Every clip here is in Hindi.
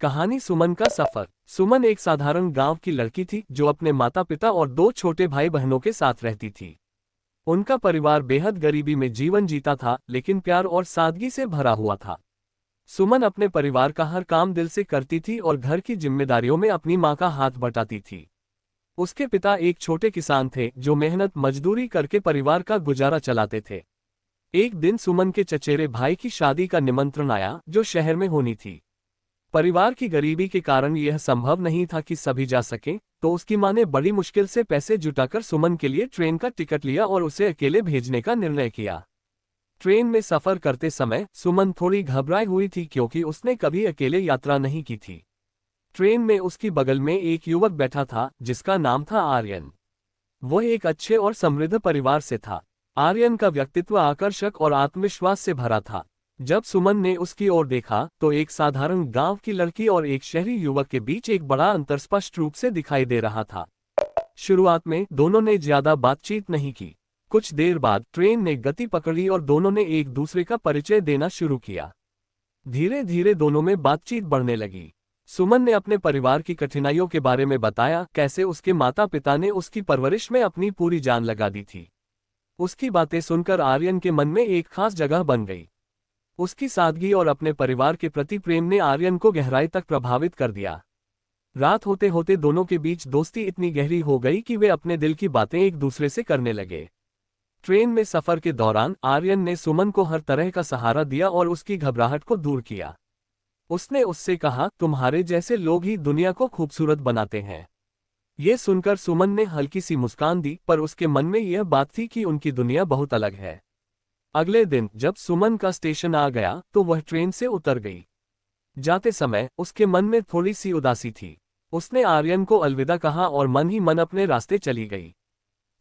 कहानी सुमन का सफर। सुमन एक साधारण गांव की लड़की थी जो अपने माता पिता और दो छोटे भाई बहनों के साथ रहती थी। उनका परिवार बेहद गरीबी में जीवन जीता था, लेकिन प्यार और सादगी से भरा हुआ था। सुमन अपने परिवार का हर काम दिल से करती थी और घर की जिम्मेदारियों में अपनी मां का हाथ बटाती थी। उसके पिता एक छोटे किसान थे जो मेहनत मजदूरी करके परिवार का गुजारा चलाते थे। एक दिन सुमन के चचेरे भाई की शादी का निमंत्रण आया जो शहर में होनी थी। परिवार की गरीबी के कारण यह संभव नहीं था कि सभी जा सकें, तो उसकी मां ने बड़ी मुश्किल से पैसे जुटाकर सुमन के लिए ट्रेन का टिकट लिया और उसे अकेले भेजने का निर्णय किया। ट्रेन में सफर करते समय सुमन थोड़ी घबराई हुई थी क्योंकि उसने कभी अकेले यात्रा नहीं की थी। ट्रेन में उसकी बगल में एक युवक बैठा था जिसका नाम था आर्यन। वह एक अच्छे और समृद्ध परिवार से था। आर्यन का व्यक्तित्व आकर्षक और आत्मविश्वास से भरा था। जब सुमन ने उसकी ओर देखा तो एक साधारण गांव की लड़की और एक शहरी युवक के बीच एक बड़ा अंतर स्पष्ट रूप से दिखाई दे रहा था। शुरुआत में दोनों ने ज्यादा बातचीत नहीं की। कुछ देर बाद ट्रेन ने गति पकड़ी और दोनों ने एक दूसरे का परिचय देना शुरू किया। धीरे धीरे दोनों में बातचीत बढ़ने लगी। सुमन ने अपने परिवार की कठिनाइयों के बारे में बताया, कैसे उसके माता पिता ने उसकी परवरिश में अपनी पूरी जान लगा दी थी। उसकी बातें सुनकर आर्यन के मन में एक खास जगह बन गई। उसकी सादगी और अपने परिवार के प्रति प्रेम ने आर्यन को गहराई तक प्रभावित कर दिया। रात होते होते दोनों के बीच दोस्ती इतनी गहरी हो गई कि वे अपने दिल की बातें एक दूसरे से करने लगे। ट्रेन में सफर के दौरान आर्यन ने सुमन को हर तरह का सहारा दिया और उसकी घबराहट को दूर किया। उसने उससे कहा, तुम्हारे जैसे लोग ही दुनिया को खूबसूरत बनाते हैं। ये सुनकर सुमन ने हल्की सी मुस्कान दी, पर उसके मन में यह बात थी कि उनकी दुनिया बहुत अलग है। अगले दिन जब सुमन का स्टेशन आ गया तो वह ट्रेन से उतर गई। जाते समय उसके मन में थोड़ी सी उदासी थी। उसने आर्यन को अलविदा कहा और मन ही मन अपने रास्ते चली गई।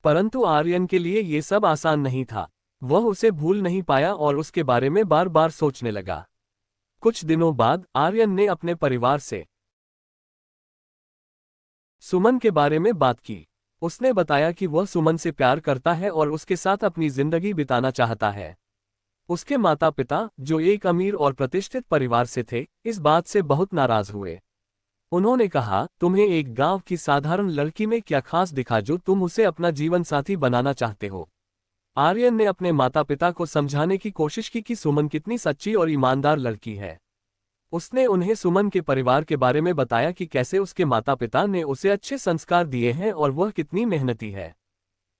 परंतु आर्यन के लिए ये सब आसान नहीं था। वह उसे भूल नहीं पाया और उसके बारे में बार बार सोचने लगा। कुछ दिनों बाद आर्यन ने अपने परिवार से सुमन के बारे में बात की। उसने बताया कि वह सुमन से प्यार करता है और उसके साथ अपनी जिंदगी बिताना चाहता है। उसके माता पिता, जो एक अमीर और प्रतिष्ठित परिवार से थे, इस बात से बहुत नाराज हुए। उन्होंने कहा, तुम्हें एक गांव की साधारण लड़की में क्या खास दिखा जो तुम उसे अपना जीवन साथी बनाना चाहते हो। आर्यन ने अपने माता पिता को समझाने की कोशिश की कि सुमन कितनी सच्ची और ईमानदार लड़की है। उसने उन्हें सुमन के परिवार के बारे में बताया कि कैसे उसके माता पिता ने उसे अच्छे संस्कार दिए हैं और वह कितनी मेहनती है।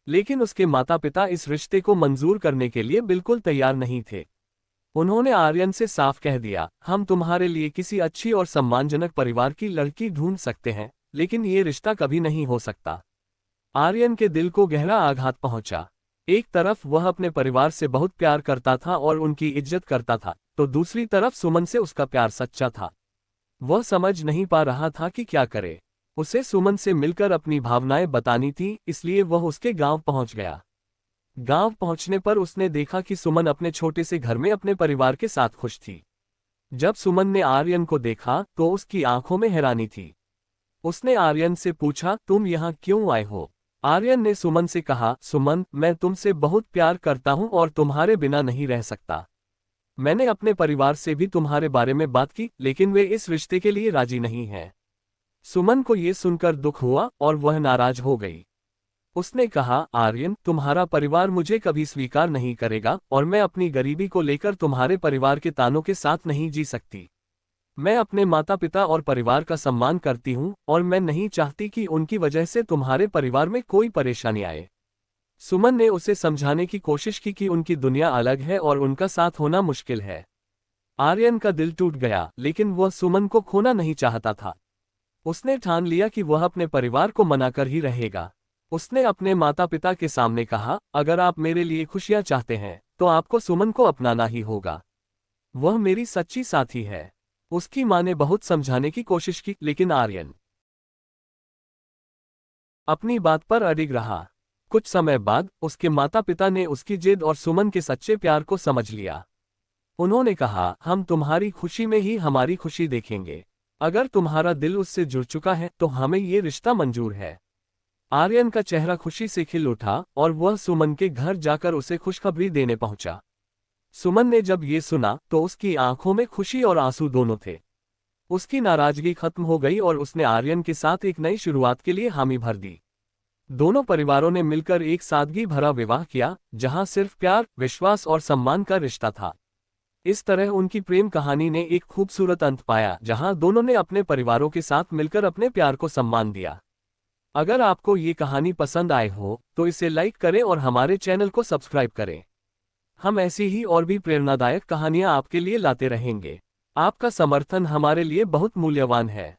लेकिन उसके माता पिता इस रिश्ते को मंजूर करने के लिए बिल्कुल तैयार नहीं थे। उन्होंने आर्यन से साफ कह दिया, हम तुम्हारे लिए किसी अच्छी और सम्मानजनक परिवार की लड़की ढूंढ सकते हैं, लेकिन ये रिश्ता कभी नहीं हो सकता। आर्यन के दिल को गहरा आघात पहुंचा। एक तरफ वह अपने परिवार से बहुत प्यार करता था और उनकी इज्जत करता था, तो दूसरी तरफ सुमन से उसका प्यार सच्चा था। वह समझ नहीं पा रहा था कि क्या करे। उसे सुमन से मिलकर अपनी भावनाएं बतानी थी, इसलिए वह उसके गांव पहुंच गया। गांव पहुंचने पर उसने देखा कि सुमन अपने छोटे से घर में अपने परिवार के साथ खुश थी। जब सुमन ने आर्यन को देखा तो उसकी आंखों में हैरानी थी। उसने आर्यन से पूछा, तुम यहाँ क्यों आए हो। आर्यन ने सुमन से कहा, सुमन, मैं तुमसे बहुत प्यार करता हूँ और तुम्हारे बिना नहीं रह सकता। मैंने अपने परिवार से भी तुम्हारे बारे में बात की, लेकिन वे इस रिश्ते के लिए राजी नहीं हैं। सुमन को ये सुनकर दुख हुआ और वह नाराज हो गई। उसने कहा, आर्यन, तुम्हारा परिवार मुझे कभी स्वीकार नहीं करेगा और मैं अपनी गरीबी को लेकर तुम्हारे परिवार के तानों के साथ नहीं जी सकती। मैं अपने माता पिता और परिवार का सम्मान करती हूँ और मैं नहीं चाहती कि उनकी वजह से तुम्हारे परिवार में कोई परेशानी आए। सुमन ने उसे समझाने की कोशिश की कि उनकी दुनिया अलग है और उनका साथ होना मुश्किल है। आर्यन का दिल टूट गया, लेकिन वह सुमन को खोना नहीं चाहता था। उसने ठान लिया कि वह अपने परिवार को मनाकर ही रहेगा। उसने अपने माता पिता के सामने कहा, अगर आप मेरे लिए खुशियां चाहते हैं तो आपको सुमन को अपनाना ही होगा। वह मेरी सच्ची साथी है। उसकी मां ने बहुत समझाने की कोशिश की, लेकिन आर्यन अपनी बात पर अडिग रहा। कुछ समय बाद उसके माता पिता ने उसकी जिद और सुमन के सच्चे प्यार को समझ लिया। उन्होंने कहा, हम तुम्हारी खुशी में ही हमारी खुशी देखेंगे। अगर तुम्हारा दिल उससे जुड़ चुका है तो हमें ये रिश्ता मंजूर है। आर्यन का चेहरा खुशी से खिल उठा और वह सुमन के घर जाकर उसे खुशखबरी देने पहुंचा। सुमन ने जब ये सुना तो उसकी आंखों में खुशी और आंसू दोनों थे। उसकी नाराजगी खत्म हो गई और उसने आर्यन के साथ एक नई शुरुआत के लिए हामी भर दी। दोनों परिवारों ने मिलकर एक सादगी भरा विवाह किया, जहां सिर्फ प्यार, विश्वास और सम्मान का रिश्ता था। इस तरह उनकी प्रेम कहानी ने एक खूबसूरत अंत पाया, जहां दोनों ने अपने परिवारों के साथ मिलकर अपने प्यार को सम्मान दिया। अगर आपको ये कहानी पसंद आए हो तो इसे लाइक करें और हमारे चैनल को सब्सक्राइब करें। हम ऐसी ही और भी प्रेरणादायक कहानियां आपके लिए लाते रहेंगे। आपका समर्थन हमारे लिए बहुत मूल्यवान है।